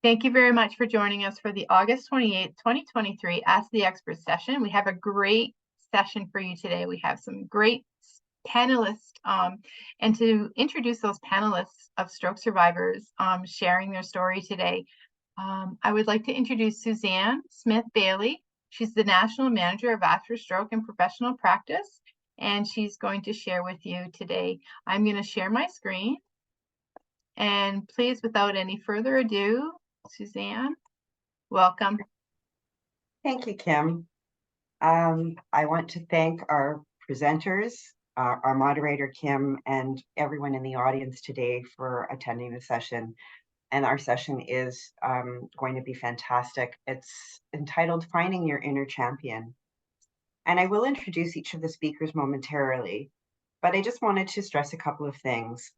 Thank you very much for joining us for the August 28th, 2023 Ask the Expert session. We have a great session for you today. We have some great panelists, and to introduce those panelists of stroke survivors sharing their story today, I would like to introduce Suzanne Smith-Bailey. She's the National Manager of After Stroke and Professional Practice, and she's going to share with you today. I'm going to share my screen. And please, without any further ado, Suzanne, welcome. Thank you, Kim. I want to thank our presenters, our moderator, Kim, and everyone in the audience today for attending the session. And our session is going to be fantastic. It's entitled Finding Your Inner Champion. And I will introduce each of the speakers momentarily, but I just wanted to stress a couple of things.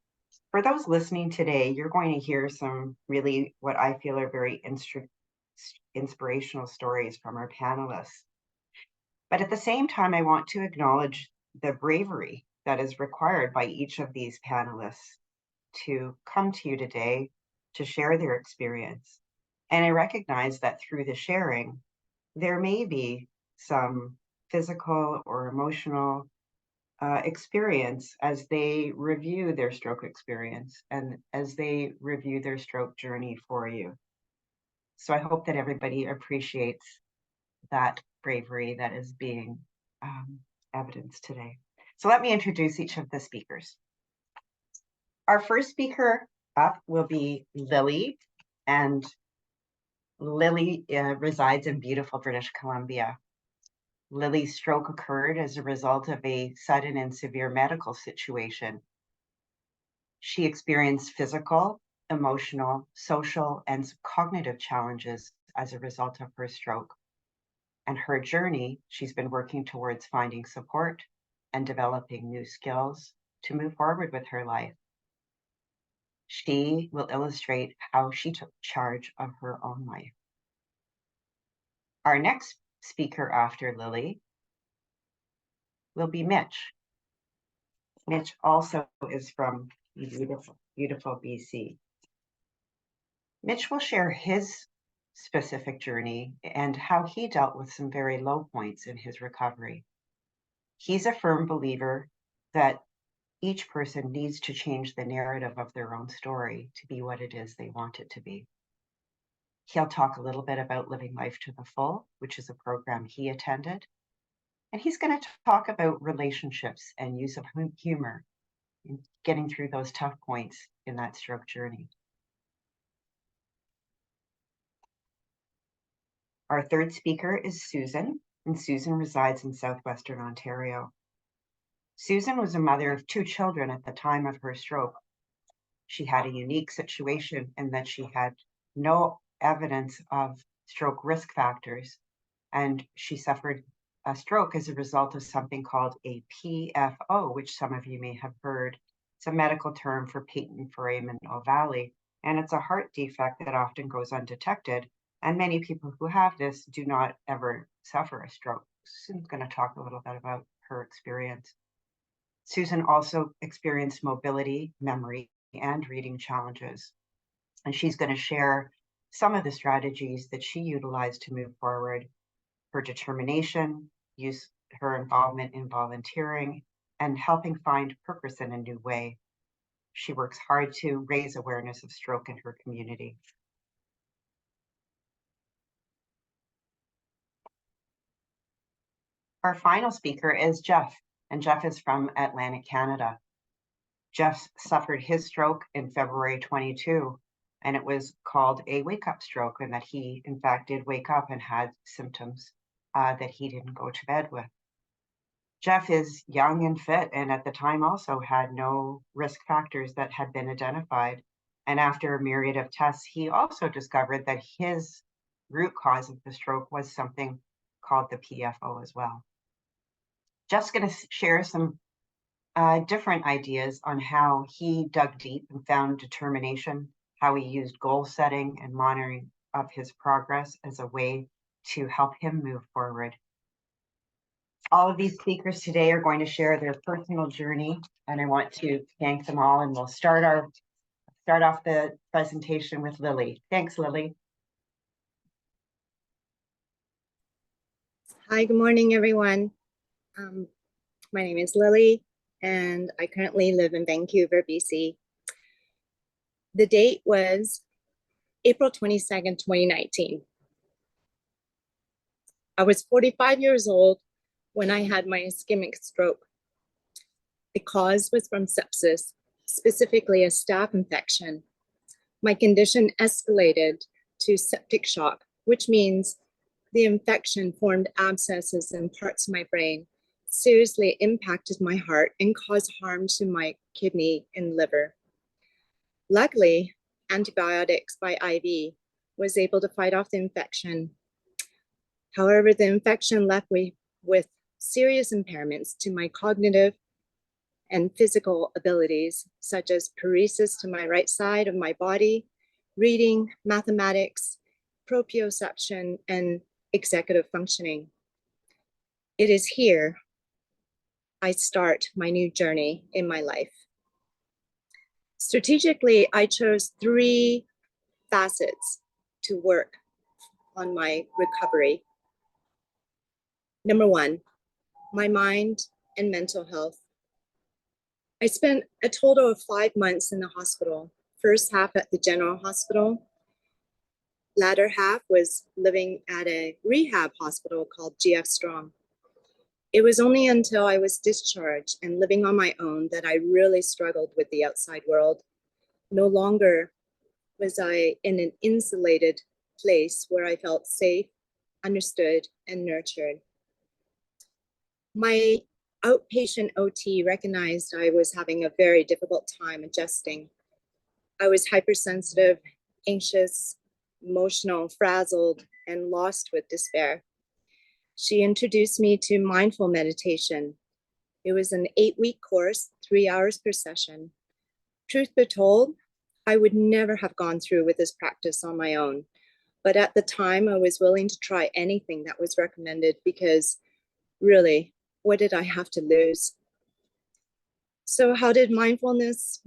For those listening today, you're going to hear some really what I feel are very inspirational stories from our panelists. But at the same time, I want to acknowledge the bravery that is required by each of these panelists to come to you today to share their experience. And I recognize that through the sharing, there may be some physical or emotional experience as they review their stroke experience and as they review their stroke journey for you. So I hope that everybody appreciates that bravery that is being evidenced today. So let me introduce each of the speakers. Our first speaker up will be Lily, and Lily resides in beautiful British Columbia. Lily's stroke occurred as a result of a sudden and severe medical situation. She experienced physical, emotional, social, and cognitive challenges as a result of her stroke. And her journey, she's been working towards finding support and developing new skills to move forward with her life. She will illustrate how she took charge of her own life. Our next speaker after Lily will be Mitch. Mitch also is from beautiful, beautiful BC. Mitch will share his specific journey and how he dealt with some very low points in his recovery. He's a firm believer that each person needs to change the narrative of their own story to be what it is they want it to be. He'll talk a little bit about Living Life to the Full, which is a program he attended. And he's going to talk about relationships and use of humor in getting through those tough points in that stroke journey. Our third speaker is Susan, and Susan resides in southwestern Ontario. Susan was a mother of 2 children at the time of her stroke. She had a unique situation in that she had no evidence of stroke risk factors, and she suffered a stroke as a result of something called a PFO, which some of you may have heard. It's a medical term for patent foramen ovale, and it's a heart defect that often goes undetected. And many people who have this do not ever suffer a stroke. Susan's going to talk a little bit about her experience. Susan also experienced mobility, memory, and reading challenges. And she's going to share some of the strategies that she utilized to move forward, her determination, her involvement in volunteering, and helping find purpose in a new way. She works hard to raise awareness of stroke in her community. Our final speaker is Jeff, and Jeff is from Atlantic Canada. Jeff suffered his stroke in February 22, and it was called a wake-up stroke, and that he, in fact, did wake up and had symptoms that he didn't go to bed with. Jeff is young and fit, and at the time also had no risk factors that had been identified. And after a myriad of tests, he also discovered that his root cause of the stroke was something called the PFO as well. Jeff's going to share some different ideas on how he dug deep and found determination, how he used goal setting and monitoring of his progress as a way to help him move forward. All of these speakers today are going to share their personal journey, and I want to thank them all. And we'll start our start off the presentation with Lily. Thanks, Lily. Hi, good morning, everyone. My name is Lily, and I currently live in Vancouver, BC. The date was April 22nd, 2019. I was 45 years old when I had my ischemic stroke. The cause was from sepsis, specifically a staph infection. My condition escalated to septic shock, which means the infection formed abscesses in parts of my brain, seriously impacted my heart, and caused harm to my kidney and liver. Luckily, antibiotics by IV was able to fight off the infection. However, the infection left me with serious impairments to my cognitive and physical abilities, such as paresis to my right side of my body, reading, mathematics, proprioception, and executive functioning. It is here I start my new journey in my life. Strategically, I chose 3 facets to work on my recovery. Number 1, my mind and mental health. I spent a total of 5 months in the hospital. First half at the General Hospital. Latter half was living at a rehab hospital called GF Strong. It was only until I was discharged and living on my own that I really struggled with the outside world. No longer was I in an insulated place where I felt safe, understood, and nurtured. My outpatient OT recognized I was having a very difficult time adjusting. I was hypersensitive, anxious, emotional, frazzled, and lost with despair. She introduced me to mindful meditation. It was an 8-week course, 3 hours per session. Truth be told, I would never have gone through with this practice on my own. But at the time, I was willing to try anything that was recommended because really, what did I have to lose? So how did mindfulness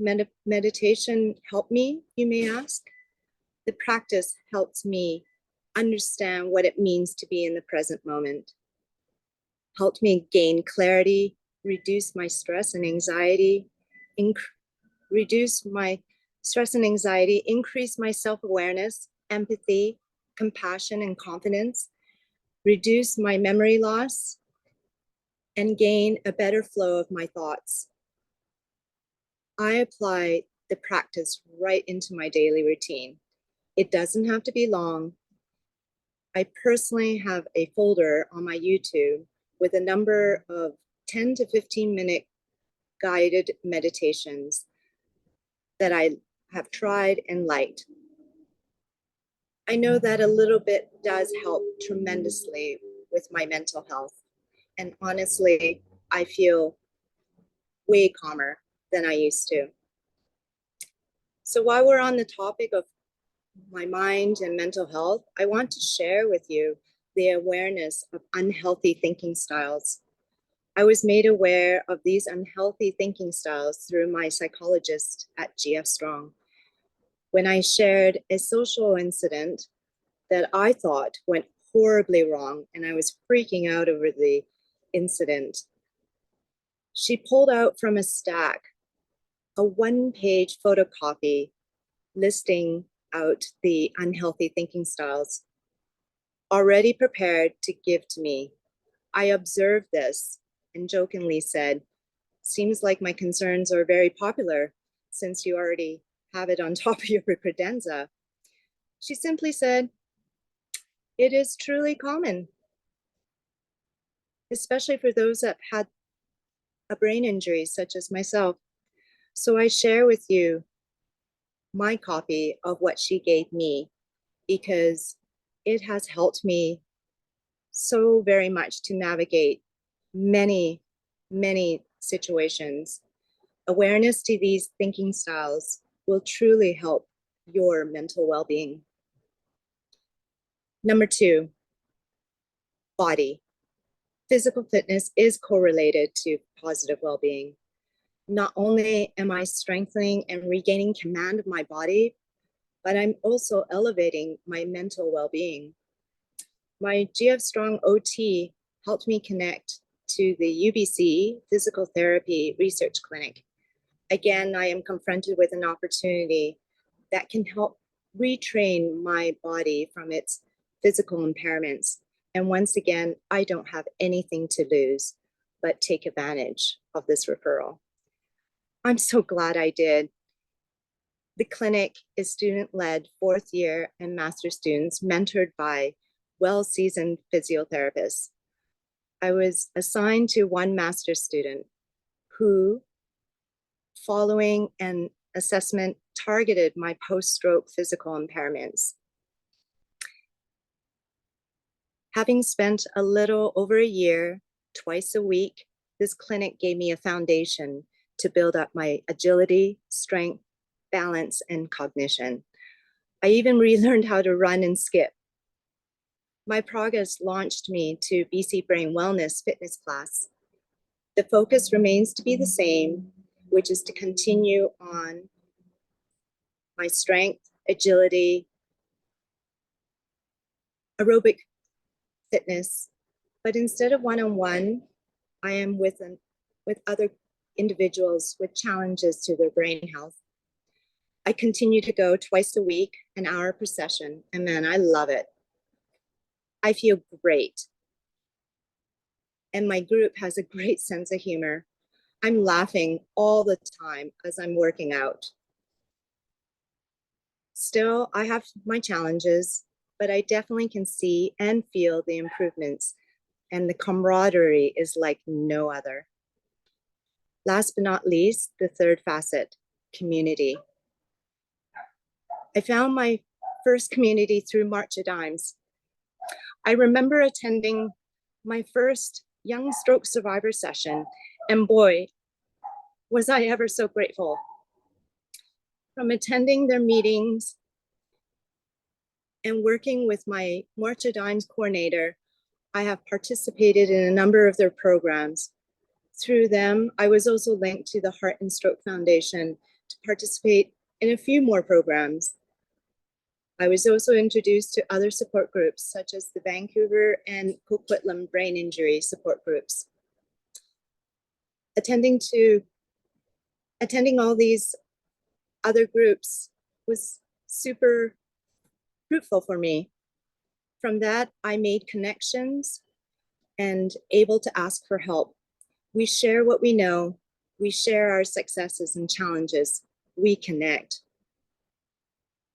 meditation help me, you may ask? The practice helps me understand what it means to be in the present moment, helped me gain clarity, reduce my stress and anxiety, increase my self-awareness, empathy, compassion, and confidence, reduce my memory loss, and gain a better flow of my thoughts. I apply the practice right into my daily routine. It doesn't have to be long. I personally have a folder on my YouTube with a number of 10 to 15 minute guided meditations that I have tried and liked. I know that a little bit does help tremendously with my mental health. And honestly, I feel way calmer than I used to. So while we're on the topic of my mind and mental health, I want to share with you the awareness of unhealthy thinking styles. I was made aware of these unhealthy thinking styles through my psychologist at GF Strong when I shared a social incident that I thought went horribly wrong, and I was freaking out over the incident. She pulled out from a stack a 1-page photocopy listing out the unhealthy thinking styles already prepared to give to me. I observed this and jokingly said, "Seems like my concerns are very popular since you already have it on top of your credenza." She simply said, "It is truly common, especially for those that had a brain injury such as myself." So I share with you my copy of what she gave me because it has helped me so very much to navigate many, many situations. Awareness to these thinking styles will truly help your mental well-being. Number 2, body. Physical fitness is correlated to positive well-being. Not only am I strengthening and regaining command of my body, but I'm also elevating my mental well-being. My GF Strong OT helped me connect to the UBC Physical Therapy Research Clinic. Again, I am confronted with an opportunity that can help retrain my body from its physical impairments. And once again, I don't have anything to lose but take advantage of this referral. I'm so glad I did. The clinic is student-led, fourth year and master students mentored by well-seasoned physiotherapists. I was assigned to one master student who, following an assessment, targeted my post-stroke physical impairments. Having spent a little over a year, twice a week, this clinic gave me a foundation to build up my agility, strength, balance, and cognition. I even relearned how to run and skip. My progress launched me to BC Brain Wellness fitness class. The focus remains to be the same, which is to continue on my strength, agility, aerobic fitness, but instead of one-on-one, I am with other individuals with challenges to their brain health. I continue to go twice a week, an hour per session, and man, I love it. I feel great. And my group has a great sense of humor. I'm laughing all the time as I'm working out. Still, I have my challenges, but I definitely can see and feel the improvements, and the camaraderie is like no other. Last but not least, the third facet, community. I found my first community through March of Dimes. I remember attending my first young stroke survivor session, and boy, was I ever so grateful. From attending their meetings and working with my March of Dimes coordinator, I have participated in a number of their programs. Through them, I was also linked to the Heart and Stroke Foundation to participate in a few more programs. I was also introduced to other support groups, such as the Vancouver and Coquitlam brain injury support groups. Attending all these other groups was super fruitful for me. From that, I made connections and able to ask for help. We share what we know. We share our successes and challenges. We connect.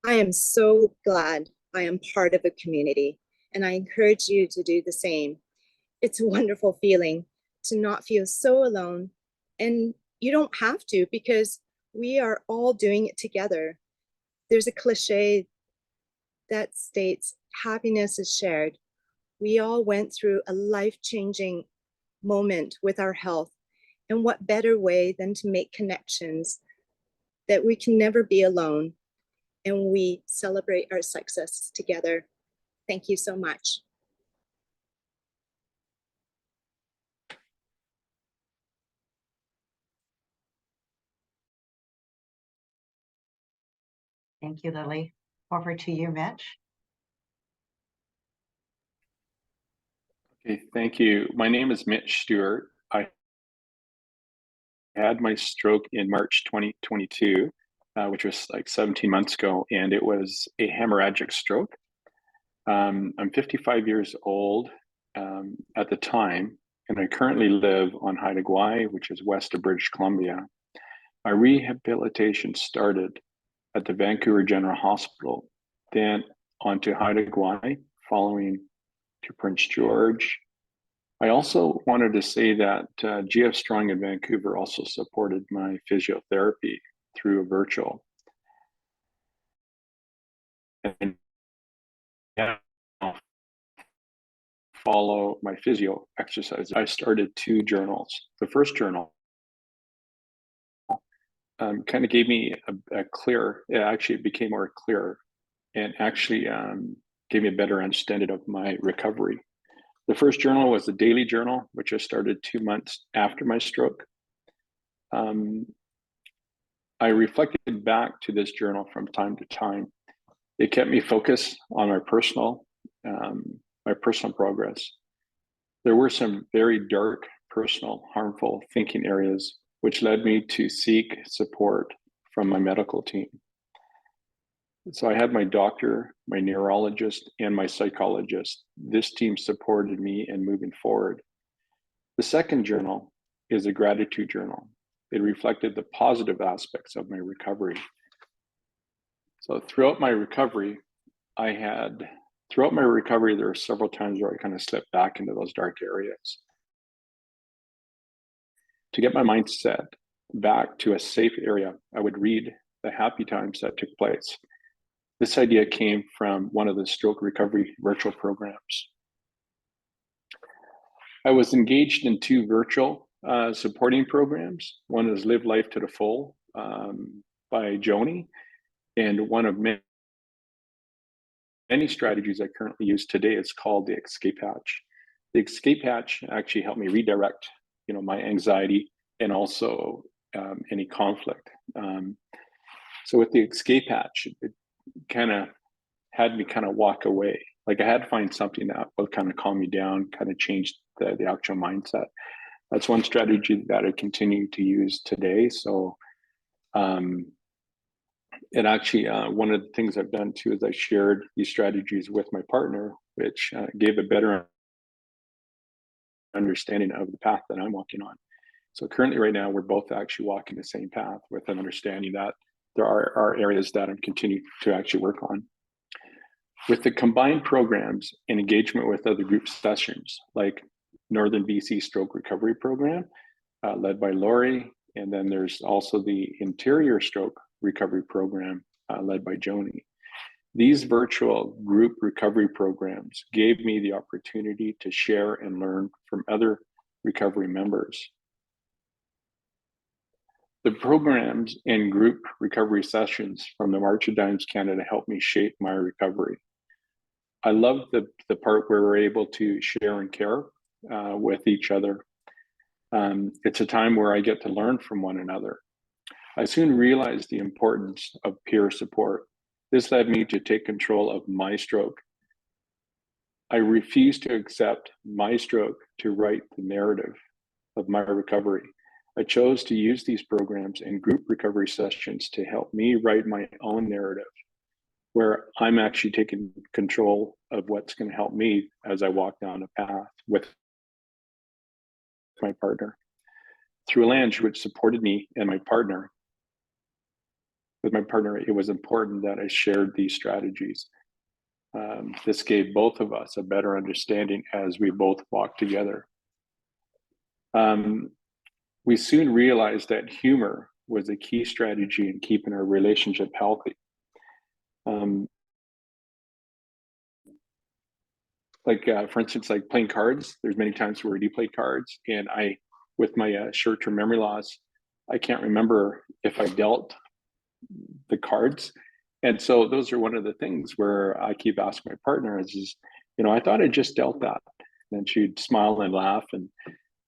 I am so glad I am part of a community, and I encourage you to do the same. It's a wonderful feeling to not feel so alone, and you don't have to, because we are all doing it together. There's a cliche that states happiness is shared. We all went through a life-changing moment with our health, and what better way than to make connections that we can never be alone, and we celebrate our successes together. Thank you so much. Thank you, Lily. Over to you, Mitch. Okay, thank you. My name is Mitch Stewart. I had my stroke in March 2022, which was like 17 months ago, and it was a hemorrhagic stroke. I'm 55 years old at the time, and I currently live on Haida Gwaii, which is west of British Columbia. My rehabilitation started at the Vancouver General Hospital, then onto Haida Gwaii, following to Prince George. I also wanted to say that GF Strong in Vancouver also supported my physiotherapy through a virtual. And now, follow my physio exercise. I started 2 journals. The first journal kind of gave me a clear, it became more clear, and actually gave me a better understanding of my recovery. The first journal was the daily journal, which I started 2 months after my stroke. I reflected back to this journal from time to time. It kept me focused on my personal progress. There were some very dark, personal, harmful thinking areas, which led me to seek support from my medical team. So I had my doctor, my neurologist, and my psychologist. This team supported me in moving forward. The second journal is a gratitude journal. It reflected the positive aspects of my recovery. So throughout my recovery, there were several times where I kind of slipped back into those dark areas. To get my mindset back to a safe area, I would read the happy times that took place. This idea came from one of the stroke recovery virtual programs. I was engaged in 2 virtual supporting programs. One is Live Life to the Full by Joni, and one of many strategies I currently use today is called the Escape Hatch. The Escape Hatch actually helped me redirect, my anxiety and also any conflict. So with the Escape Hatch, it kind of had me kind of walk away. Like I had to find something that would kind of calm me down, kind of change the actual mindset. That's one strategy that I continue to use today. So and actually, one of the things I've done too is I shared these strategies with my partner, which gave a better understanding of the path that I'm walking on. So currently right now, we're both actually walking the same path with an understanding that there are areas that I'm continuing to actually work on. With the combined programs and engagement with other group sessions, like Northern BC Stroke Recovery Program, led by Lori, and then there's also the Interior Stroke Recovery Program, led by Joni. These virtual group recovery programs gave me the opportunity to share and learn from other recovery members. The programs and group recovery sessions from the March of Dimes Canada helped me shape my recovery. I love the part where we're able to share and care with each other. It's a time where I get to learn from one another. I soon realized the importance of peer support. This led me to take control of my stroke. I refused to accept my stroke to write the narrative of my recovery. I chose to use these programs and group recovery sessions to help me write my own narrative, where I'm actually taking control of what's going to help me as I walk down a path with my partner. Through Alange, which supported me and my partner, it was important that I shared these strategies. This gave both of us a better understanding as we both walked together. We soon realized that humor was a key strategy in keeping our relationship healthy. For instance, like playing cards, there's many times where we play cards, and with my short-term memory loss, I can't remember if I dealt the cards. And so those are one of the things where I keep asking my partner is, I thought I just dealt that. And she'd smile and laugh.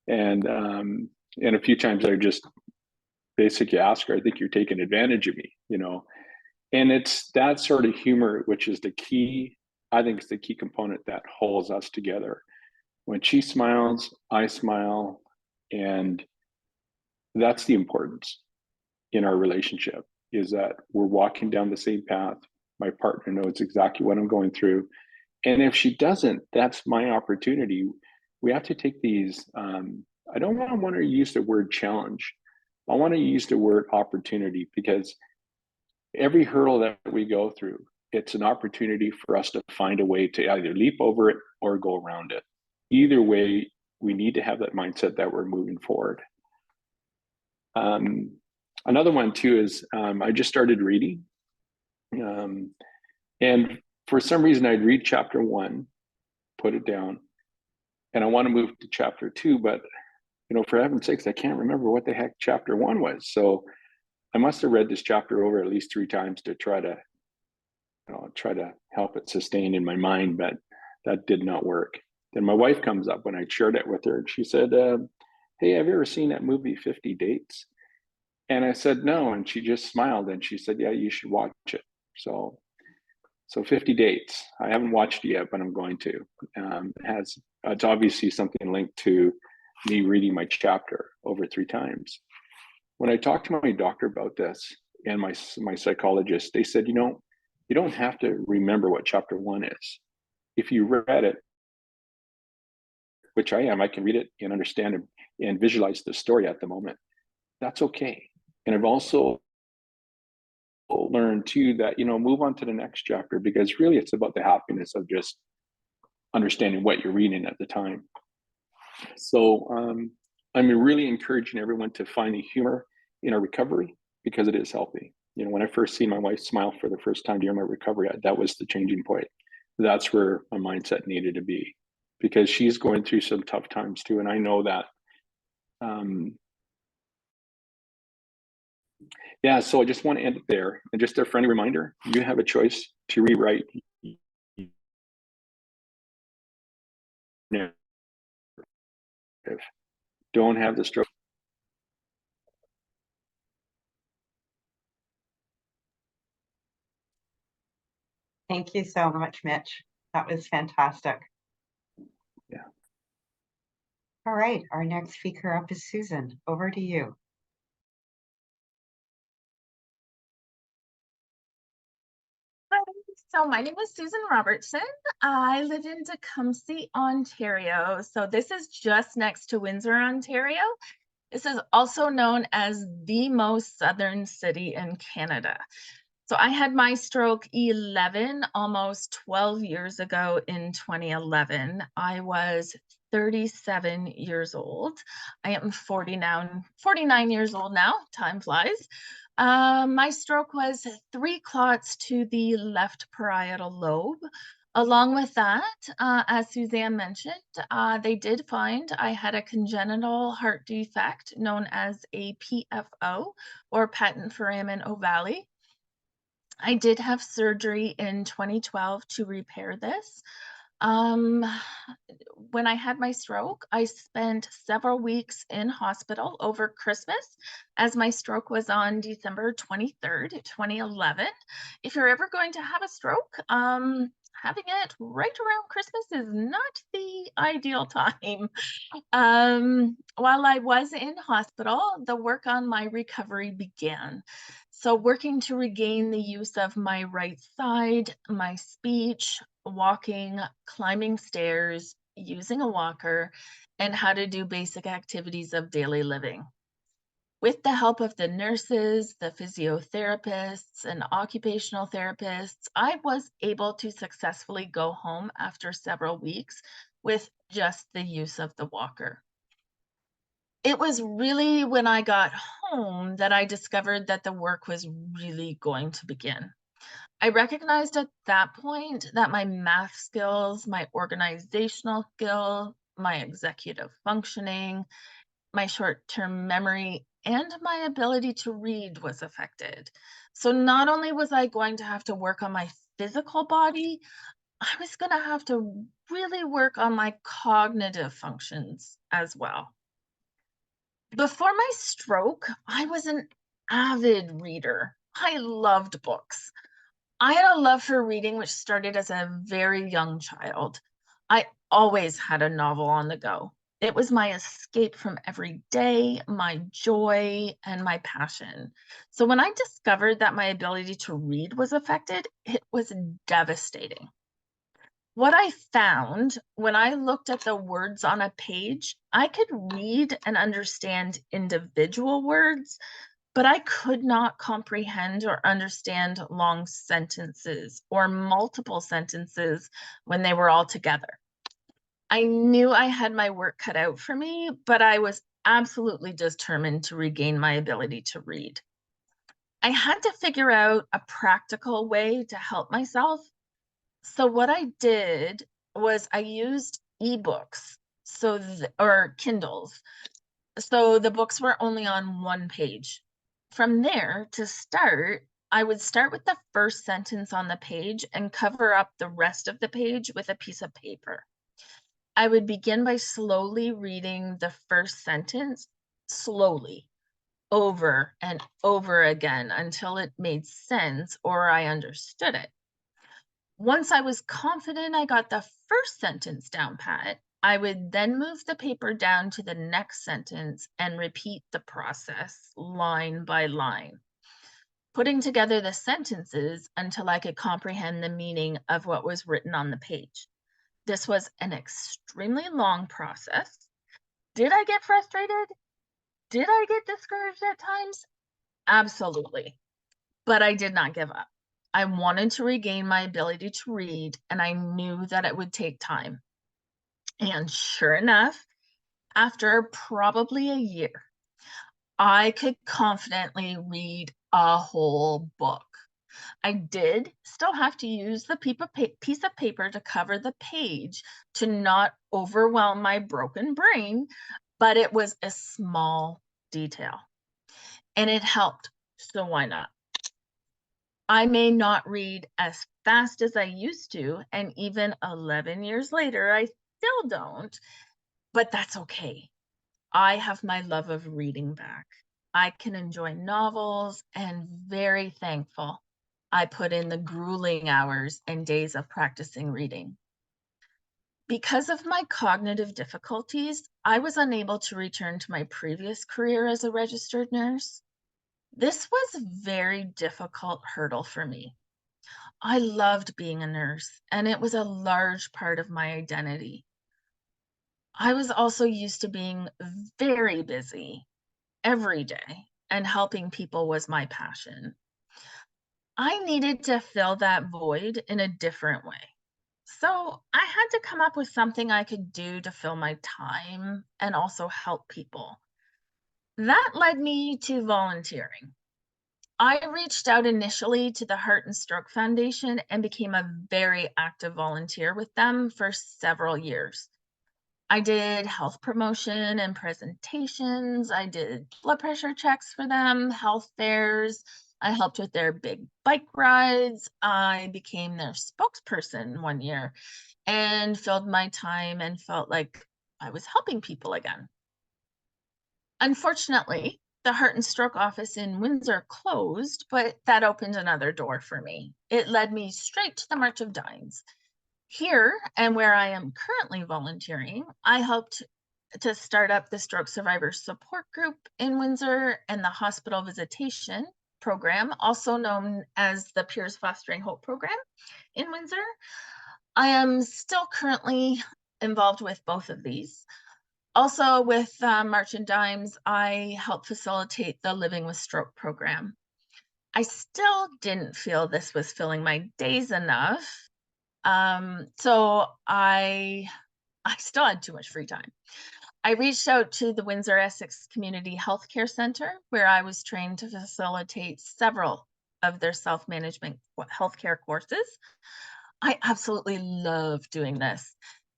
And a few times I just basically ask her, I think you're taking advantage of me, And it's that sort of humor, which is the key, I think it's the key component that holds us together. When she smiles, I smile, and that's the importance in our relationship, is that we're walking down the same path. My partner knows exactly what I'm going through. And if she doesn't, that's my opportunity. We have to take these, I don't want to use the word challenge. I want to use the word opportunity, because every hurdle that we go through, it's an opportunity for us to find a way to either leap over it or go around it. Either way, we need to have that mindset that we're moving forward. Another one too is I just started reading. And for some reason, I'd read chapter 1, put it down, and I want to move to chapter 2, but for heaven's sakes, I can't remember what the heck chapter 1 was. So I must have read this chapter over at least 3 times to try to help it sustain in my mind, but that did not work. Then my wife comes up when I shared it with her, and she said, hey, have you ever seen that movie 50 Dates? And I said, no. And she just smiled and she said, yeah, you should watch it. So 50 dates. I haven't watched it yet, but I'm going to. It's obviously something linked to me reading my chapter over 3 times. When I talked to my doctor about this and my psychologist, they said, you don't have to remember what chapter 1 is. If you read it, which I am, I can read it and understand and visualize the story at the moment. That's okay. And I've also learned too that, move on to the next chapter, because really it's about the happiness of just understanding what you're reading at the time. So I'm really encouraging everyone to find the humor in our recovery, because it is healthy. When I first seen my wife smile for the first time during my recovery, that was the changing point. That's where my mindset needed to be, because she's going through some tough times too. And I know that. Yeah, so I just want to end it there. And just a friendly reminder, you have a choice to rewrite narrative. Don't have the stroke. Thank you so much, Mitch. That was fantastic. Yeah. All right, our next speaker up is Susan. Over to you. Hi, so my name is Susan Robertson. I live in Tecumseh, Ontario. So this is just next to Windsor, Ontario. This is also known as the most southern city in Canada. So I had my stroke almost 12 years ago in 2011. I was 37 years old. I am 49 years old now. Time flies. My stroke was 3 clots to the left parietal lobe. Along with that, as Suzanne mentioned, they did find I had a congenital heart defect known as a PFO, or patent foramen ovale. I did have surgery in 2012 to repair this. When I had my stroke, I spent several weeks in hospital over Christmas, as my stroke was on December 23rd, 2011. If you're ever going to have a stroke, having it right around Christmas is not the ideal time. While I was in hospital, the work on my recovery began. So working to regain the use of my right side, my speech, walking, climbing stairs, using a walker, and how to do basic activities of daily living. With the help of the nurses, the physiotherapists, and occupational therapists, I was able to successfully go home after several weeks with just the use of the walker. It was really when I got home that I discovered that the work was really going to begin. I recognized at that point that my math skills, my organizational skill, my executive functioning, my short-term memory, and my ability to read was affected. So not only was I going to have to work on my physical body, I was going to have to really work on my cognitive functions as well. Before my stroke, I was an avid reader. I loved books. I had a love for reading, which started as a very young child. I always had a novel on the go. It was my escape from every day, my joy, and my passion. So when I discovered that my ability to read was affected, it was devastating. What I found when I looked at the words on a page, I could read and understand individual words, but I could not comprehend or understand long sentences or multiple sentences when they were all together. I knew I had my work cut out for me, but I was absolutely determined to regain my ability to read. I had to figure out a practical way to help myself. So what I did was I used ebooks, or Kindles. So the books were only on one page. From there, to start, I would start with the first sentence on the page and cover up the rest of the page with a piece of paper. I would begin by slowly reading the first sentence, slowly. over and over again until it made sense or I understood it. Once I was confident I got the first sentence down pat, I would then move the paper down to the next sentence and repeat the process line by line, putting together the sentences until I could comprehend the meaning of what was written on the page. This was an extremely long process. Did I get frustrated? Did I get discouraged at times? Absolutely. But I did not give up. I wanted to regain my ability to read, and I knew that it would take time. And sure enough, after probably a year, I could confidently read a whole book. I did still have to use the piece of paper to cover the page to not overwhelm my broken brain, but it was a small detail and it helped. So why not? I may not read as fast as I used to, and even 11 years later, I still don't, but that's okay. I have my love of reading back. I can enjoy novels and very thankful I put in the grueling hours and days of practicing reading. Because of my cognitive difficulties, I was unable to return to my previous career as a registered nurse. This was a very difficult hurdle for me. I loved being a nurse, and it was a large part of my identity. I was also used to being very busy every day, and helping people was my passion. I needed to fill that void in a different way. So I had to come up with something I could do to fill my time and also help people. That led me to volunteering. I reached out initially to the Heart and Stroke Foundation and became a very active volunteer with them for several years. I did health promotion and presentations. I did blood pressure checks for them, health fairs. I helped with their big bike rides. I became their spokesperson one year and filled my time and felt like I was helping people again. Unfortunately, the Heart and Stroke office in Windsor closed, but that opened another door for me. It led me straight to the March of Dimes. Here, and where I am currently volunteering, I helped to start up the Stroke Survivor Support Group in Windsor and the Hospital Visitation Program, also known as the Peers Fostering Hope Program in Windsor. I am still currently involved with both of these. Also with March and Dimes, I help facilitate the Living with Stroke program. I still didn't feel this was filling my days enough. So I still had too much free time. I reached out to the Windsor Essex Community Healthcare Center, where I was trained to facilitate several of their self-management healthcare courses. I absolutely love doing this.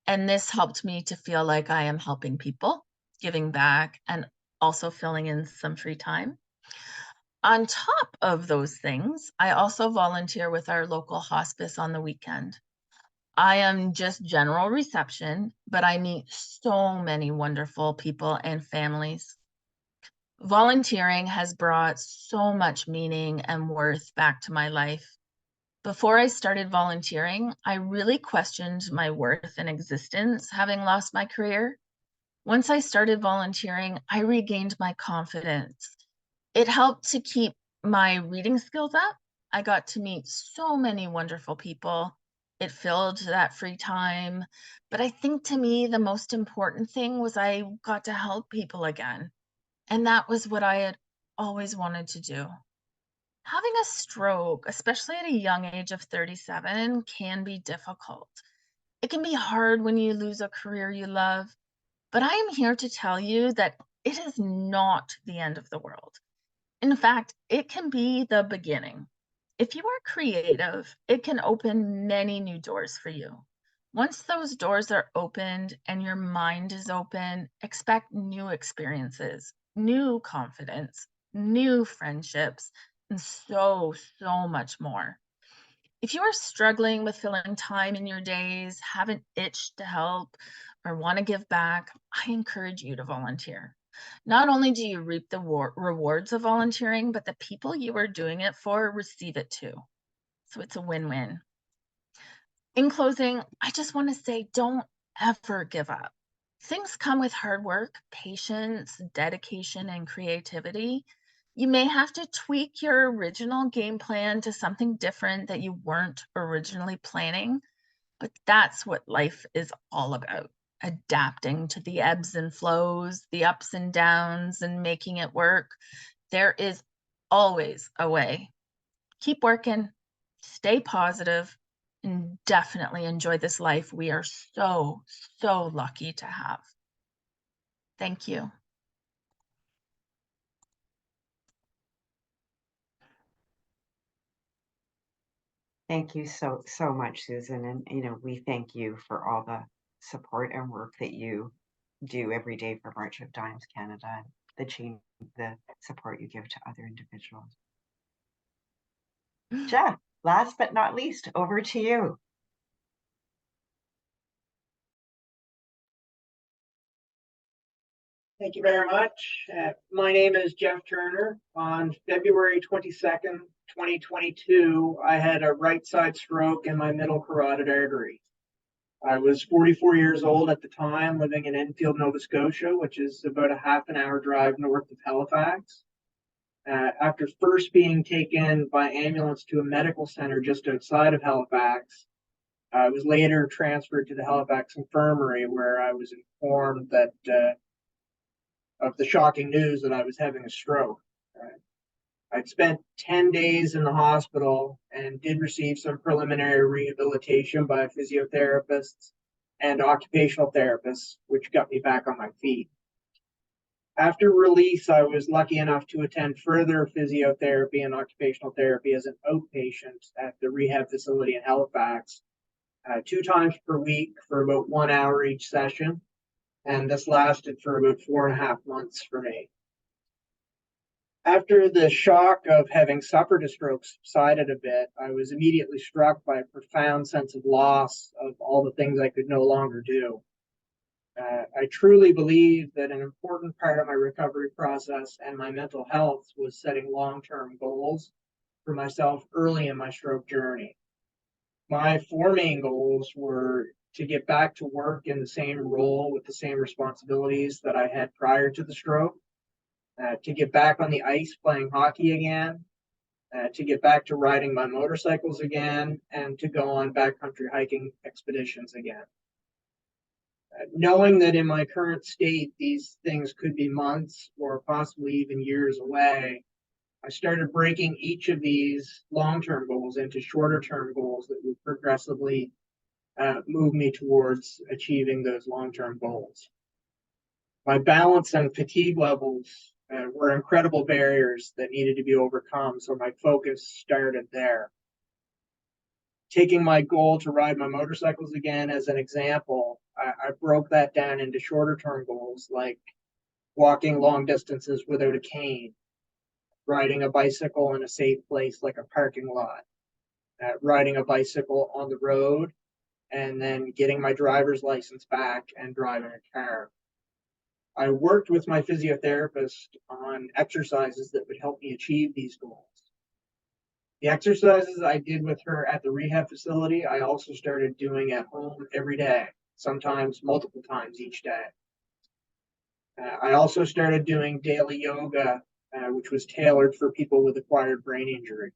And this helped me to feel like I am helping people, giving back, and also filling in some free time. On top of those things, I also volunteer with our local hospice on the weekend. I am just general reception, but I meet so many wonderful people and families. Volunteering has brought so much meaning and worth back to my life. Before I started volunteering, I really questioned my worth and existence, having lost my career. Once I started volunteering, I regained my confidence. It helped to keep my reading skills up. I got to meet so many wonderful people. It filled that free time. But I think to me, the most important thing was I got to help people again. And that was what I had always wanted to do. Having a stroke, especially at a young age of 37, can be difficult. It can be hard when you lose a career you love, but I am here to tell you that it is not the end of the world. In fact, it can be the beginning. If you are creative, it can open many new doors for you. Once those doors are opened and your mind is open, expect new experiences, new confidence, new friendships, and so much more. If you are struggling with filling time in your days, have an itch to help, or want to give back, I encourage you to volunteer. Not only do you reap the rewards of volunteering, but the people you are doing it for receive it too. So it's a win-win. In closing, I just want to say, don't ever give up. Things come with hard work, patience, dedication, and creativity. You may have to tweak your original game plan to something different that you weren't originally planning, but that's what life is all about. Adapting to the ebbs and flows, the ups and downs, and making it work. There is always a way. Keep working, stay positive, and definitely enjoy this life we are so, so lucky to have. Thank you. Thank you so much, Susan. And we thank you for all the support and work that you do every day for March of Dimes Canada, and the support you give to other individuals. Jeff, last but not least, over to you. Thank you very much. My name is Jeff Turner. On February 22nd, 2022, I had a right side stroke in my middle carotid artery. I was 44 years old at the time, living in Enfield, Nova Scotia, which is about a half an hour drive north of Halifax. After first being taken by ambulance to a medical center just outside of Halifax, I was later transferred to the Halifax Infirmary, where I was informed that of the shocking news that I was having a stroke. I'd spent 10 days in the hospital and did receive some preliminary rehabilitation by physiotherapists and occupational therapists, which got me back on my feet. After release, I was lucky enough to attend further physiotherapy and occupational therapy as an outpatient at the rehab facility in Halifax, 2 times per week for about 1 hour each session. And this lasted for about 4.5 months for me. After the shock of having suffered a stroke subsided a bit, I was immediately struck by a profound sense of loss of all the things I could no longer do. I truly believe that an important part of my recovery process and my mental health was setting long-term goals for myself early in my stroke journey. My 4 main goals were to get back to work in the same role with the same responsibilities that I had prior to the stroke, to get back on the ice playing hockey again, to get back to riding my motorcycles again, and to go on backcountry hiking expeditions again. Knowing that in my current state, these things could be months or possibly even years away, I started breaking each of these long-term goals into shorter-term goals that would progressively move me towards achieving those long-term goals. My balance and fatigue levels were incredible barriers that needed to be overcome, so my focus started there. Taking my goal to ride my motorcycles again as an example, I broke that down into shorter-term goals like walking long distances without a cane, riding a bicycle in a safe place like a parking lot, riding a bicycle on the road, and then getting my driver's license back and driving a car. I worked with my physiotherapist on exercises that would help me achieve these goals. The exercises I did with her at the rehab facility, I also started doing at home every day, sometimes multiple times each day. I also started doing daily yoga, which was tailored for people with acquired brain injury.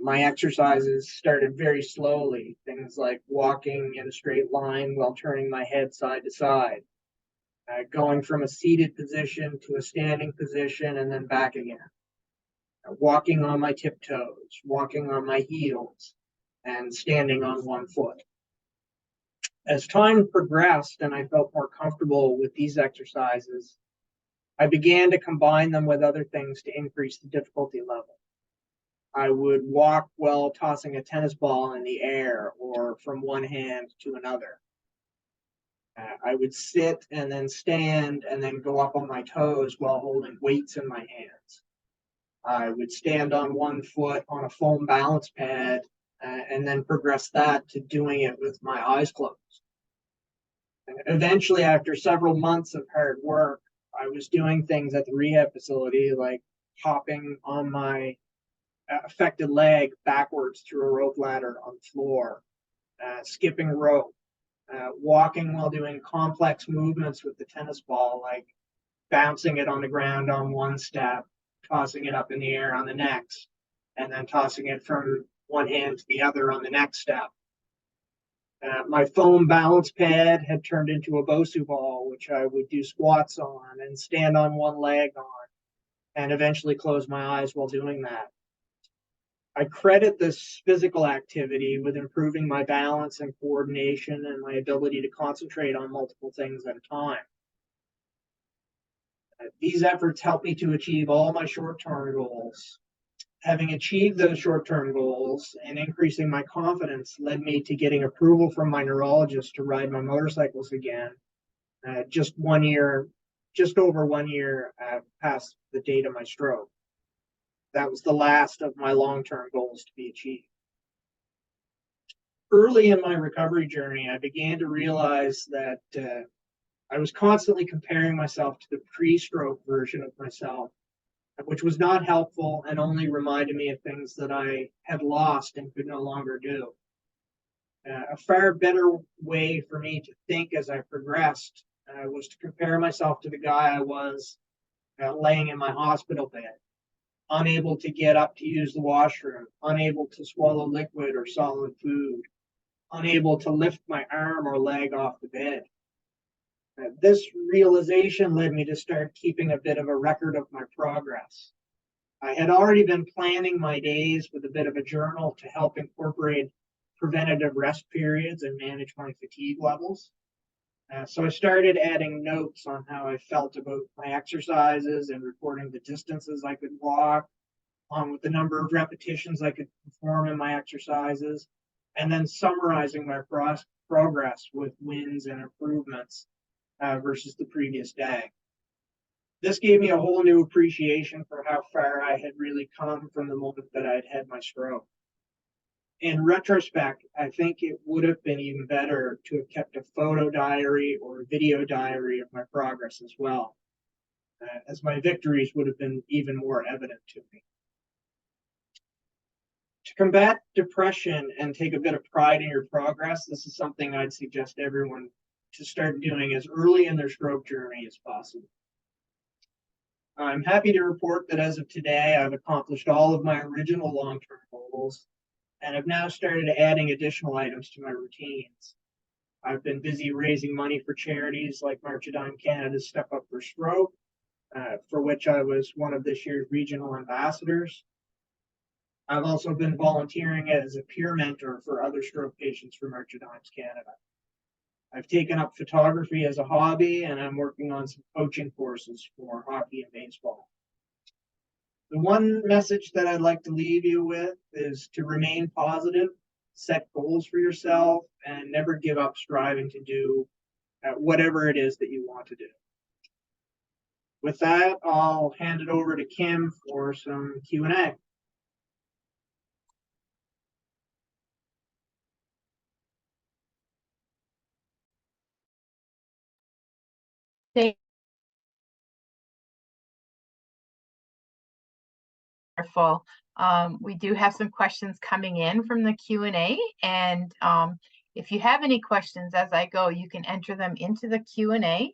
My exercises started very slowly, things like walking in a straight line while turning my head side to side, going from a seated position to a standing position and then back again, walking on my tiptoes, walking on my heels, and standing on one foot. As time progressed and I felt more comfortable with these exercises, I began to combine them with other things to increase the difficulty level. I would walk while tossing a tennis ball in the air or from one hand to another. I would sit and then stand and then go up on my toes while holding weights in my hands. I would stand on one foot on a foam balance pad and then progress that to doing it with my eyes closed. Eventually, after several months of hard work, I was doing things at the rehab facility, like hopping on my affected leg backwards through a rope ladder on the floor, skipping rope, walking while doing complex movements with the tennis ball, like bouncing it on the ground on one step, tossing it up in the air on the next, and then tossing it from one hand to the other on the next step. My foam balance pad had turned into a Bosu ball, which I would do squats on and stand on one leg on, and eventually close my eyes while doing that. I credit this physical activity with improving my balance and coordination and my ability to concentrate on multiple things at a time. These efforts helped me to achieve all my short-term goals. Having achieved those short-term goals and increasing my confidence led me to getting approval from my neurologist to ride my motorcycles again, just over 1 year past the date of my stroke. That was the last of my long-term goals to be achieved. Early in my recovery journey, I began to realize that I was constantly comparing myself to the pre-stroke version of myself, which was not helpful and only reminded me of things that I had lost and could no longer do. A far better way for me to think as I progressed was to compare myself to the guy I was laying in my hospital bed, unable to get up to use the washroom, unable to swallow liquid or solid food, unable to lift my arm or leg off the bed. This realization led me to start keeping a bit of a record of my progress. I had already been planning my days with a bit of a journal to help incorporate preventative rest periods and manage my fatigue levels. So I started adding notes on how I felt about my exercises and recording the distances I could walk, with the number of repetitions I could perform in my exercises, and then summarizing my progress with wins and improvements versus the previous day. This gave me a whole new appreciation for how far I had really come from the moment that I'd had my stroke. In retrospect, I think it would have been even better to have kept a photo diary or a video diary of my progress as well, as my victories would have been even more evident to me. To combat depression and take a bit of pride in your progress, this is something I'd suggest everyone to start doing as early in their stroke journey as possible. I'm happy to report that as of today, I've accomplished all of my original long-term goals and have now started adding additional items to my routines. I've been busy raising money for charities like March of Dimes Canada's Step Up for Stroke, for which I was one of this year's regional ambassadors. I've also been volunteering as a peer mentor for other stroke patients for March of Dimes Canada. I've taken up photography as a hobby, and I'm working on some coaching courses for hockey and baseball. The one message that I'd like to leave you with is to remain positive, set goals for yourself, and never give up striving to do whatever it is that you want to do. With that, I'll hand it over to Kim for some Q&A. Wonderful. We do have some questions coming in from the Q&A, and if you have any questions as I go, you can enter them into the Q&A.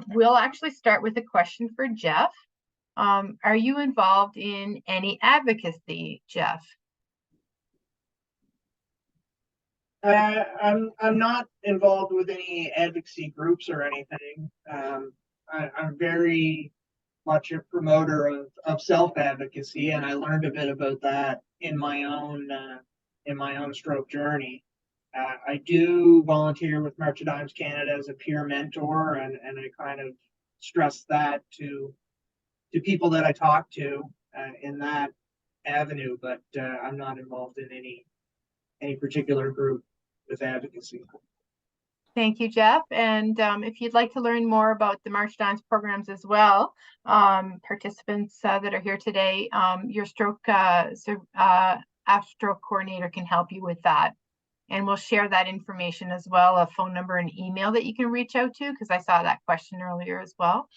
We'll actually start with a question for Jeff. Are you involved in any advocacy, Jeff? I'm not involved with any advocacy groups or anything. I'm very much a promoter of self-advocacy, and I learned a bit about that in my own stroke journey. I do volunteer with March of Dimes Canada as a peer mentor, and I kind of stress that to people that I talk to in that avenue, but I'm not involved in any particular group with advocacy. Thank you, Jeff. And if you'd like to learn more about the March of Dimes programs as well, participants that are here today, your stroke stroke coordinator can help you with that. And we'll share that information as well, a phone number and email that you can reach out to, because I saw that question earlier as well.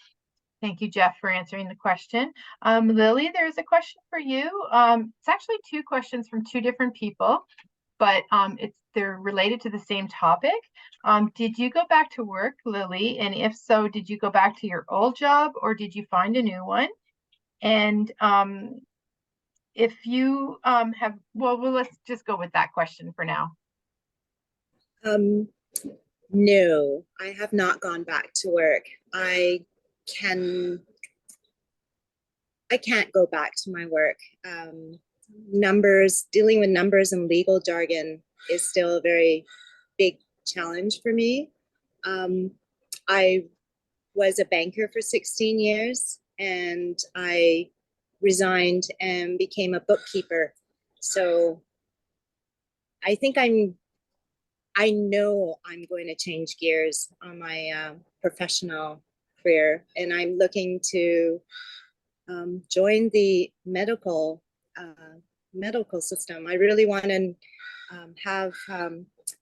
Thank you, Jeff, for answering the question. Lily, there's a question for you. It's actually two questions from two different people, but they're related to the same topic. Did you go back to work, Lily? And if so, did you go back to your old job or did you find a new one? And if you well, let's just go with that question for now. No, I have not gone back to work. I can't go back to my work. Dealing with numbers and legal jargon is still a very big challenge for me. I was a banker for 16 years and I resigned and became a bookkeeper. So I think I know I'm going to change gears on my professional career, and I'm looking to join the medical system. I really want to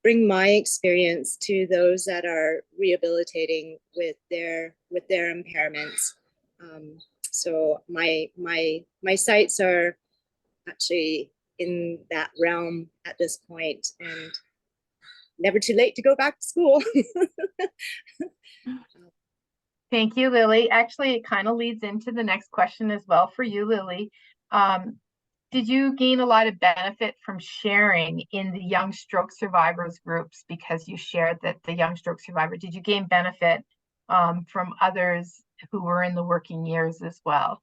bring my experience to those that are rehabilitating with their impairments. So my sights are actually in that realm at this point, and never too late to go back to school. Thank you, Lily. Actually, it kind of leads into the next question as well for you, Lily. Did you gain a lot of benefit from sharing in the Young Stroke Survivors groups because you shared that the Young Stroke Survivor? Did you gain benefit from others who were in the working years as well?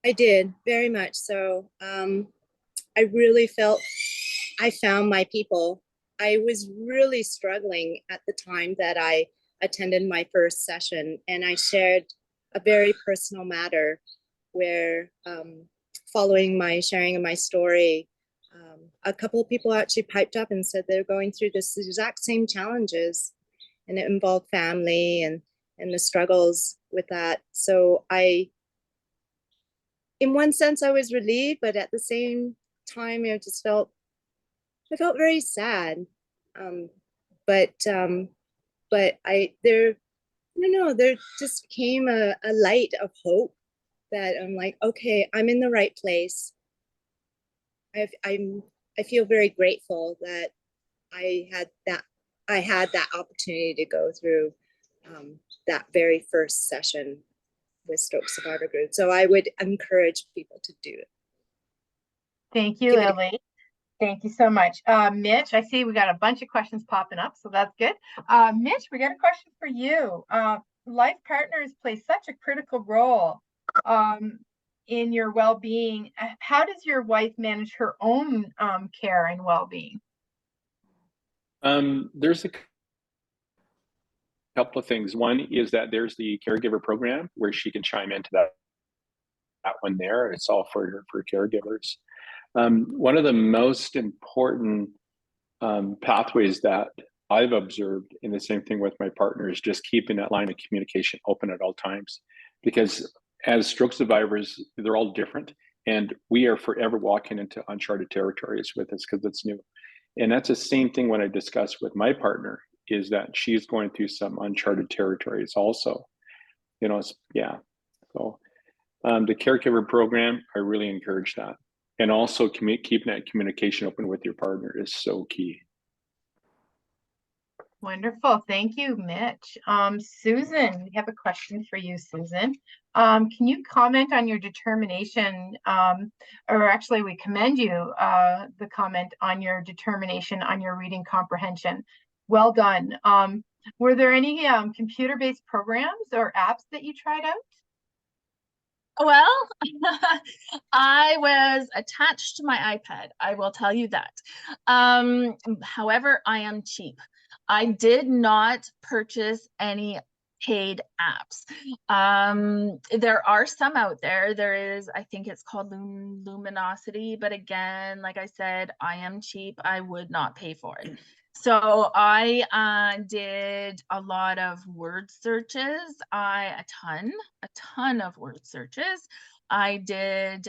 I did, very much so. I really felt I found my people. I was really struggling at the time that I attended my first session, and I shared a very personal matter where following my sharing of my story, a couple of people actually piped up and said they're going through this exact same challenges, and it involved family and the struggles with that. So in one sense, I was relieved, but at the same time, I felt very sad. But there just came a light of hope that I'm like, okay, I'm in the right place. I feel very grateful that I had that opportunity to go through that very first session with Stroke Survivor Group. So I would encourage people to do it. Thank you, Lily. Thank you so much. Mitch, I see we got a bunch of questions popping up, so that's good. Mitch, we got a question for you. Life partners play such a critical role in your well-being. How does your wife manage her own care and well-being? There's a couple of things. One is that there's the caregiver program where she can chime into that one there. It's all for caregivers. One of the most important pathways that I've observed, and the same thing with my partner, is just keeping that line of communication open at all times. Because as stroke survivors, they're all different, and we are forever walking into uncharted territories with this because it's new. And that's the same thing when I discuss with my partner, is that she's going through some uncharted territories also. You know, so the caregiver program, I really encourage that. And also keeping that communication open with your partner is so key. Wonderful. Thank you, Mitch. Susan, we have a question for you, Susan. Can you comment on your determination, or actually we commend you, the comment on your determination on your reading comprehension. Well done. Were there any computer-based programs or apps that you tried out? Well, I was attached to my iPad, I will tell you that. However, I am cheap. I did not purchase any paid apps. There are some out there. There is, I think it's called Luminosity, but again, like I said, I am cheap. I would not pay for it. So I did a lot of word searches. A ton of word searches. I did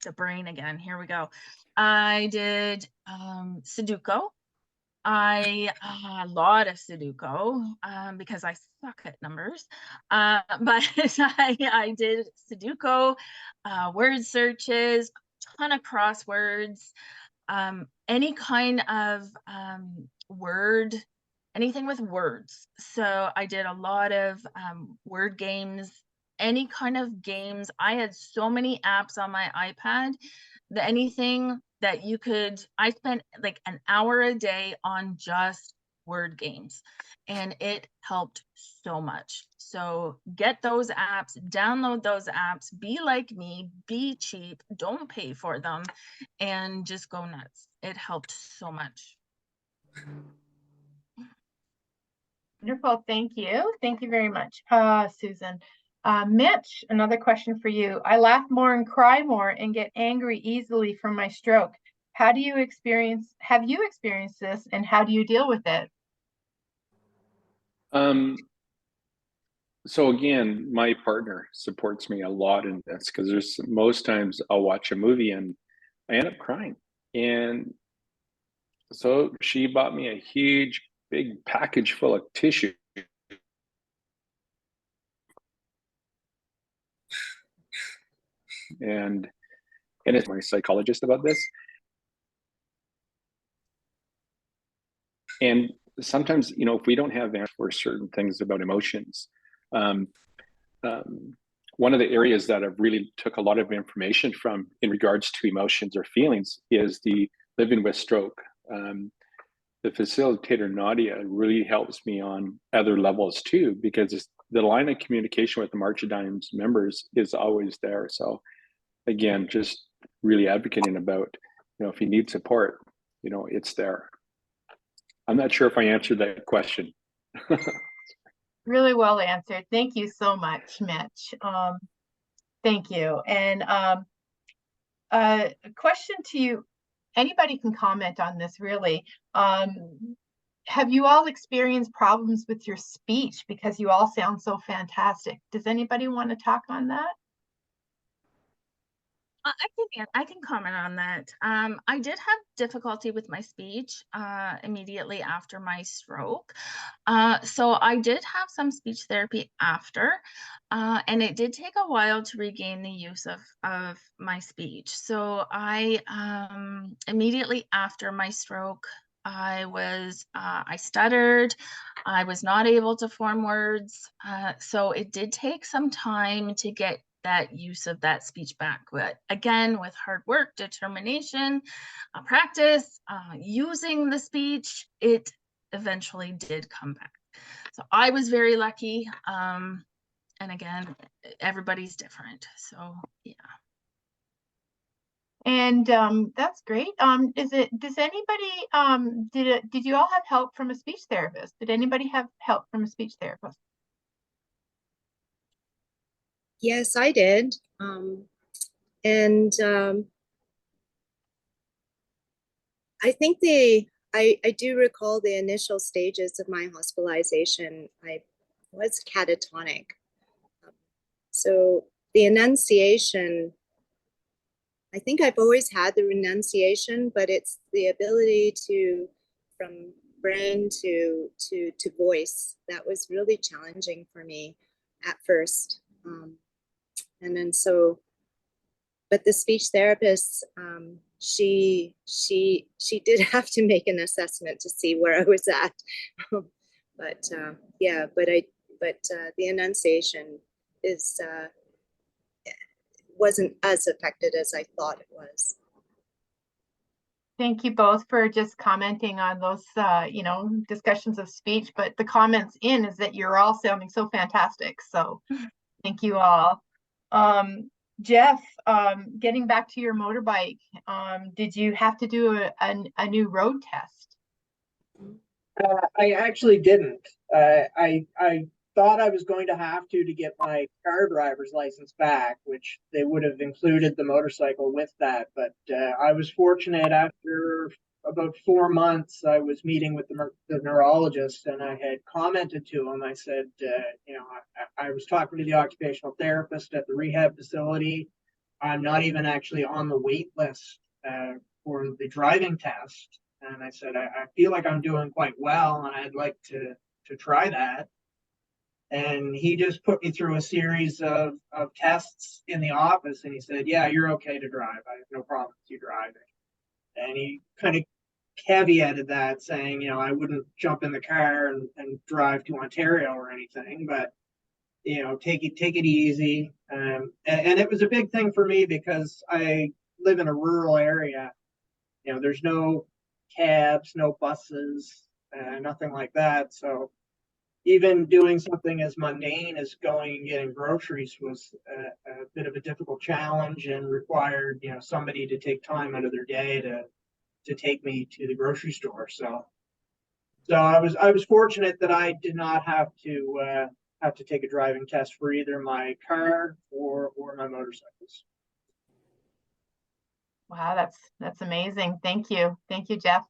the brain again. Here we go. I did Sudoku. A lot of Sudoku because I suck at numbers. But I did Sudoku, word searches, a ton of crosswords, any kind of word, anything with words. So I did a lot of word games, any kind of games. I had so many apps on my iPad that anything that you could, I spent like an hour a day on just word games, and it helped so much. So get those apps, download those apps, be like me, be cheap, don't pay for them, and just go nuts. It helped so much. Wonderful. Thank you. Thank you very much, Susan. Mitch, another question for you. I laugh more and cry more and get angry easily from my stroke. Have you experienced this, and how do you deal with it? So again, my partner supports me a lot in this because there's most times I'll watch a movie and I end up crying. And so she bought me a huge, big package full of tissue. And it's my psychologist about this. And sometimes, you know, if we don't have answers for certain things about emotions, one of the areas that I've really took a lot of information from in regards to emotions or feelings is the Living with Stroke. The facilitator, Nadia, really helps me on other levels too, because the line of communication with the March of Dimes members is always there. So again, just really advocating about, you know, if you need support, you know, it's there. I'm not sure if I answered that question. Really well answered. Thank you so much, Mitch. Thank you. And a question to you, anybody can comment on this really. Have you all experienced problems with your speech because you all sound so fantastic? Does anybody want to talk on that? I can comment on that. I did have difficulty with my speech immediately after my stroke. So I did have some speech therapy after, and it did take a while to regain the use of my speech. So I immediately after my stroke, I stuttered. I was not able to form words. So it did take some time to get that use of that speech back. But again, with hard work, determination, practice, using the speech, it eventually did come back. So I was very lucky. And again, everybody's different. So yeah. And that's great. Does anybody did you all have help from a speech therapist? Did anybody have help from a speech therapist? Yes, I did. And I think I do recall the initial stages of my hospitalization. I was catatonic. So the enunciation, I think I've always had the renunciation, but it's the ability to, from brain to voice, that was really challenging for me at first. And then so, but the speech therapist, she did have to make an assessment to see where I was at. But yeah, but the enunciation is wasn't as affected as I thought it was. Thank you both for just commenting on those, you know, discussions of speech, but the comments in is that you're all sounding so fantastic. So thank you all. Jeff, getting back to your motorbike, did you have to do a new road test? I actually didn't. I thought I was going to have to get my car driver's license back, which they would have included the motorcycle with that. But I was fortunate after about 4 months, I was meeting with the neurologist, and I had commented to him. I said, you know, I was talking to the occupational therapist at the rehab facility. I'm not even actually on the wait list for the driving test. And I said, I feel like I'm doing quite well, and I'd like to try that. And he just put me through a series of tests in the office, and he said, yeah, you're okay to drive. I have no problem with you driving. And he kind of caveated that, saying, you know, I wouldn't jump in the car and drive to Ontario or anything, but you know, take it easy. And it was a big thing for me because I live in a rural area. You know, there's no cabs, no buses, nothing like that. So even doing something as mundane as going and getting groceries was a bit of a difficult challenge and required, you know, somebody to take time out of their day to take me to the grocery store. So I was fortunate that I did not have to take a driving test for either my car or my motorcycles. Wow, that's amazing. Thank you. Thank you, Jeff.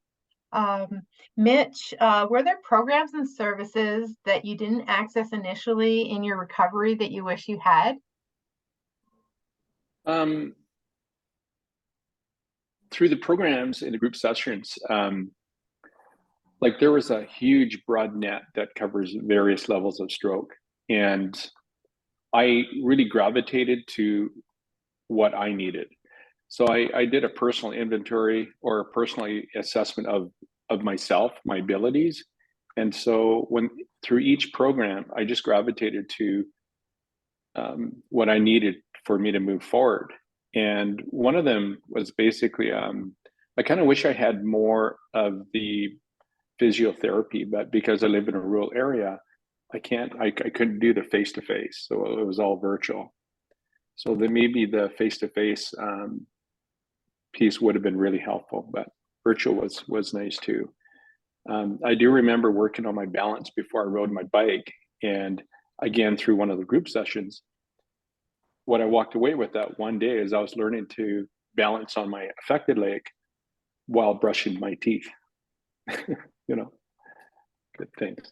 Mitch, were there programs and services that you didn't access initially in your recovery that you wish you had? Through the programs in the group sessions, like there was a huge broad net that covers various levels of stroke. And I really gravitated to what I needed. So I did a personal inventory or a personal assessment of myself, my abilities. And so when through each program, I just gravitated to what I needed for me to move forward. And one of them was basically, I kind of wish I had more of the physiotherapy, but because I live in a rural area, I couldn't do the face-to-face. So it was all virtual. So then maybe the face-to-face piece would have been really helpful, but virtual was nice too. I do remember working on my balance before I rode my bike. And again, through one of the group sessions, what I walked away with that one day is I was learning to balance on my affected leg while brushing my teeth. You know, good things.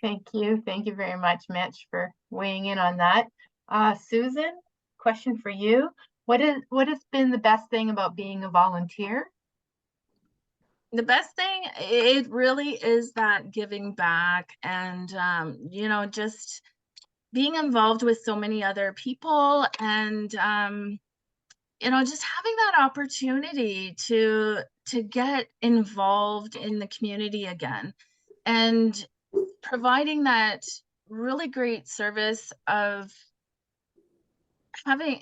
Thank you. Thank you very much, Mitch, for weighing in on that. Susan, question for you. What has been the best thing about being a volunteer? The best thing, it really is that giving back and, you know, just being involved with so many other people and, you know, just having that opportunity to get involved in the community again and providing that really great service of having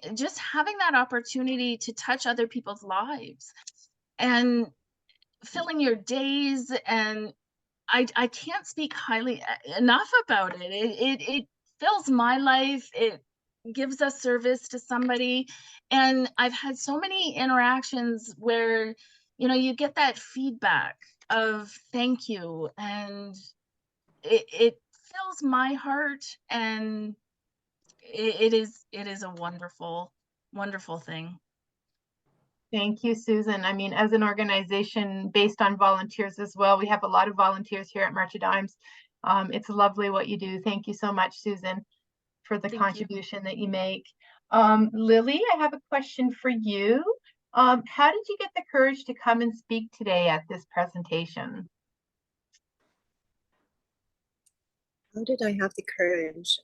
that opportunity to touch other people's lives and filling your days. And I can't speak highly enough about it. It fills my life. It gives a service to somebody. And I've had so many interactions where, you know, you get that feedback of thank you. And it fills my heart. And it is a wonderful, wonderful thing. Thank you, Susan. I mean, as an organization based on volunteers as well, we have a lot of volunteers here at March of Dimes. It's lovely what you do. Thank you so much, Susan, for the contribution that you make. Lily, I have a question for you. How did you get the courage to come and speak today at this presentation? How did I have the courage?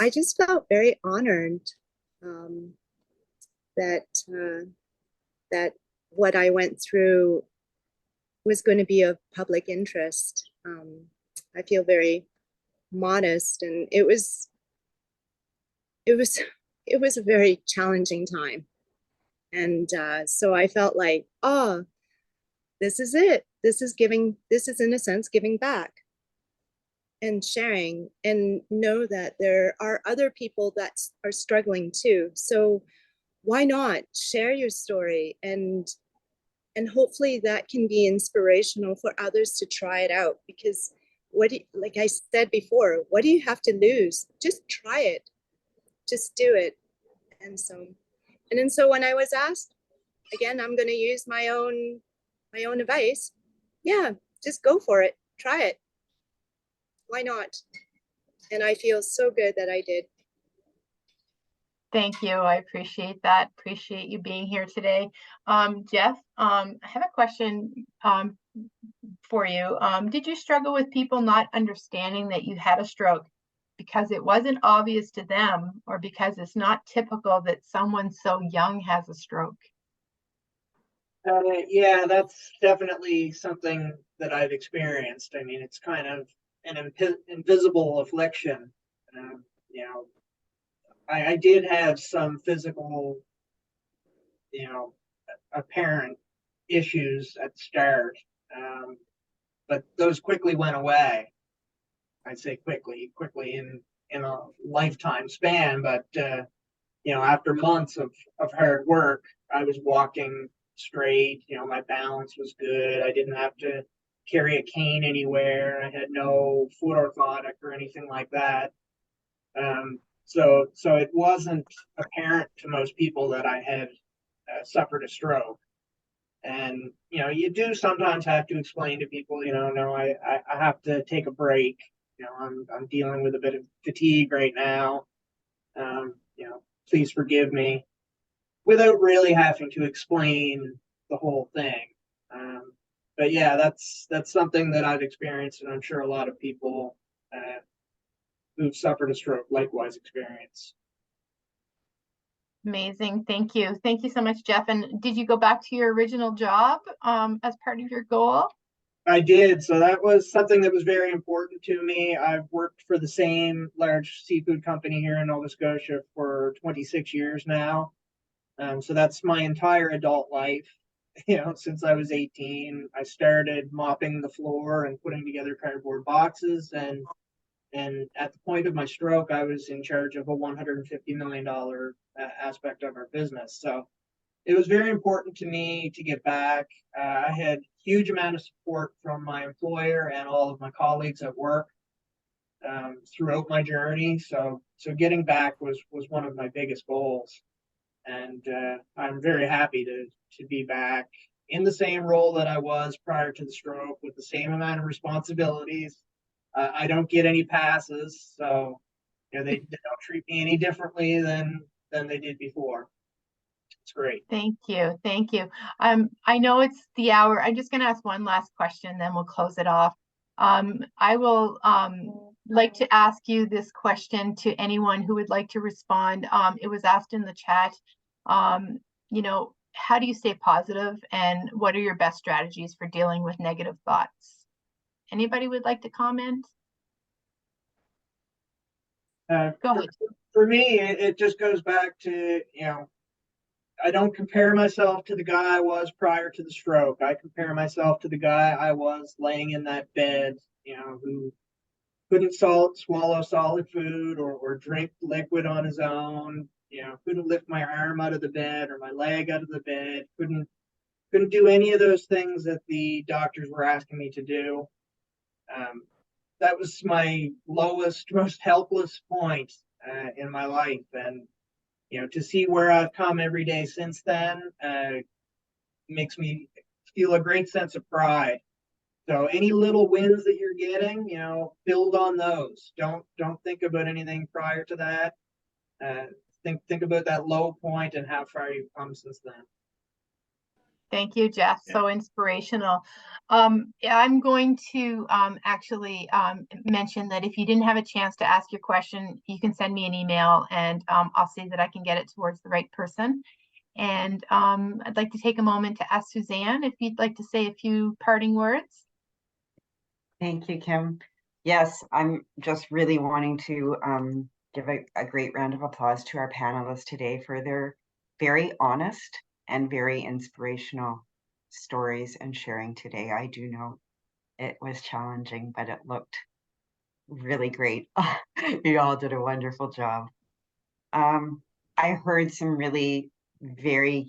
I just felt very honored that what I went through was going to be of public interest. I feel very modest, and it was a very challenging time. And so I felt like, oh, this is it. This is in a sense giving back and sharing, and know that there are other people that are struggling too. So why not share your story, and hopefully that can be inspirational for others to try it out. Because like I said before, what do you have to lose? Just try it, just do it. And so when I was asked, again, I'm going to use my own advice. Yeah, just go for it, try it. Why not? And I feel so good that I did. Thank you. I appreciate that. Appreciate you being here today. Jeff, I have a question for you. Did you struggle with people not understanding that you had a stroke because it wasn't obvious to them, or because it's not typical that someone so young has a stroke? Yeah, that's definitely something that I've experienced. I mean, it's kind of an invisible affliction. You know, I did have some physical, you know, apparent issues at the start, but those quickly went away. I'd say quickly in a lifetime span, but after months of hard work, I was walking straight. My balance was good. I didn't have to carry a cane anywhere. I had no foot orthotic or anything like that. So it wasn't apparent to most people that I had suffered a stroke. And you do sometimes have to explain to people, no, I have to take a break. I'm dealing with a bit of fatigue right now. Please forgive me, without really having to explain the whole thing. But yeah, that's something that I've experienced, and I'm sure a lot of people who've suffered a stroke likewise experience. Amazing. Thank you. Thank you so much, Jeff. And did you go back to your original job as part of your goal? I did. So that was something that was very important to me. I've worked for the same large seafood company here in Nova Scotia for 26 years now. So that's my entire adult life. Since I was 18, I started mopping the floor and putting together cardboard boxes. And at the point of my stroke, I was in charge of a $150 million aspect of our business. So it was very important to me to get back. I had huge amount of support from my employer and all of my colleagues at work throughout my journey. So getting back was one of my biggest goals. And I'm very happy to be back in the same role that I was prior to the stroke, with the same amount of responsibilities. I don't get any passes, so they don't treat me any differently than they did before. It's great. Thank you. Thank you. I know it's the hour. I'm just going to ask one last question, then we'll close it off. I will like to ask you this question to anyone who would like to respond. It was asked in the chat. How do you stay positive, and what are your best strategies for dealing with negative thoughts? Anybody would like to comment? Go ahead. For me, it just goes back to, I don't compare myself to the guy I was prior to the stroke. I compare myself to the guy I was laying in that bed, who couldn't swallow solid food or drink liquid on his own, couldn't lift my arm out of the bed or my leg out of the bed, couldn't do any of those things that the doctors were asking me to do. That was my lowest, most helpless point in my life. And, to see where I've come every day since then makes me feel a great sense of pride. So any little wins that you're getting, build on those. Don't think about anything prior to that. Think about that low point and how far you've come since then. Thank you, Jeff. Yeah. So inspirational. I'm going to actually mention that if you didn't have a chance to ask your question, you can send me an email, and I'll see that I can get it towards the right person. And I'd like to take a moment to ask Suzanne if you'd like to say a few parting words. Thank you, Kim. Yes, I'm just really wanting to give a great round of applause to our panelists today for their very honest and very inspirational stories and sharing today. I do know it was challenging, but it looked really great. You all did a wonderful job. I heard some really very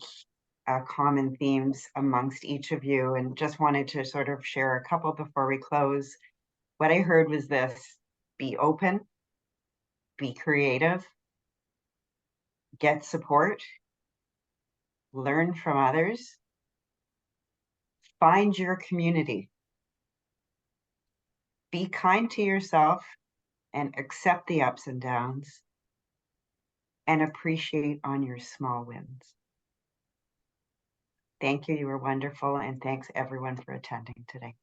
common themes amongst each of you, and just wanted to sort of share a couple before we close. What I heard was this: be open, be creative, get support, learn from others, find your community, be kind to yourself and accept the ups and downs, and appreciate on your small wins. Thank you. You were wonderful. And thanks everyone for attending today.